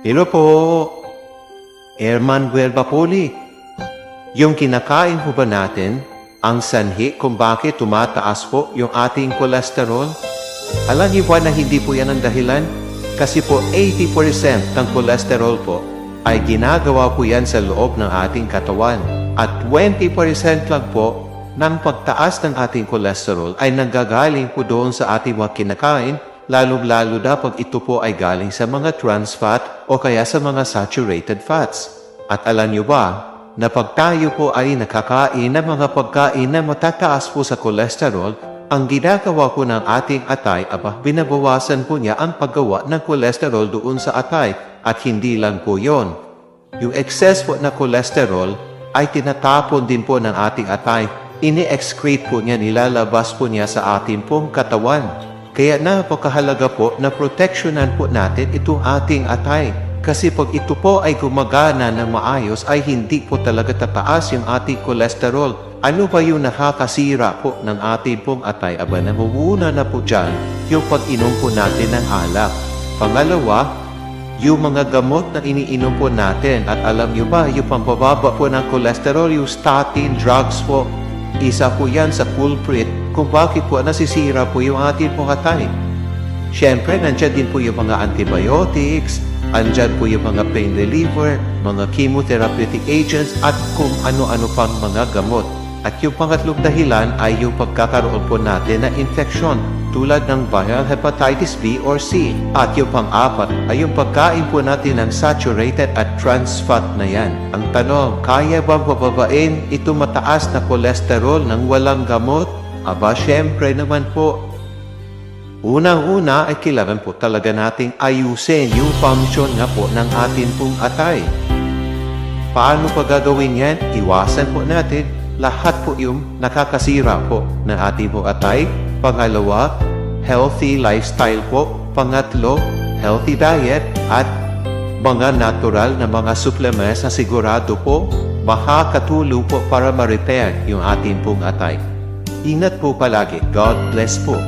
Hello po, Herman Guelbapoli. Yung kinakain po ba natin, ang sanhi kung bakit tumataas po yung ating kolesterol? Alam niyo ba na hindi po yan ang dahilan? Kasi po 80% ng kolesterol po ay ginagawa po yan sa loob ng ating katawan. At 20% lang po ng pagtaas ng ating kolesterol ay nanggagaling po doon sa ating mga kinakain, lalo-lalo na pag ito po ay galing sa mga trans fat o kaya sa mga saturated fats. At alam niyo ba, na pag tayo po ay nakakain ng mga pagkain na matataas po sa kolesterol, ang ginagawa po ng ating atay, binabawasan po niya ang paggawa ng kolesterol doon sa atay. At hindi lang po yon. Yung excess po na kolesterol ay tinatapon din po ng ating atay. Ini-excrete po niya, nilalabas po niya sa ating pong katawan. Kaya napakahalaga po na proteksyonan po natin itong ating atay. Kasi pag ito po ay gumagana ng maayos ay hindi po talaga tataas yung ating kolesterol. Ano ba yung nakakasira po ng ating pong atay? Namumuna na po dyan yung pag-inom po natin ng alak. Pangalawa, yung mga gamot na iniinom po natin. At alam nyo ba, yung pambababa po ng kolesterol, yung statin drugs po, isa po yan sa culprit kung bakit po nasisira po yung ating pong atay. Siyempre, nandyan din po yung mga antibiotics, andyan po yung mga pain reliever, mga chemotherapeutic agents, at kung ano-ano pang mga gamot. At yung pangatlong dahilan ay yung pagkakaroon po natin na infeksyon tulad ng viral hepatitis B or C. At yung pang-apat ay yung pagkain po natin ng saturated at trans fat na yan. Ang tanong, kaya ba bababain ito mataas na kolesterol ng walang gamot? Siyempre naman po. Unang-una ay kailangan po talaga nating ayusin yung function nga po ng atin pong atay. Paano pa gagawin yan? Iwasan po natin lahat po yung nakakasira po ng ating pong atay. Pangalawa, healthy lifestyle po. Pangatlo, healthy diet at mga natural na mga supplements na sigurado po makakatulong po para ma-repair yung ating pong atay. Ingat po palagi. God bless po.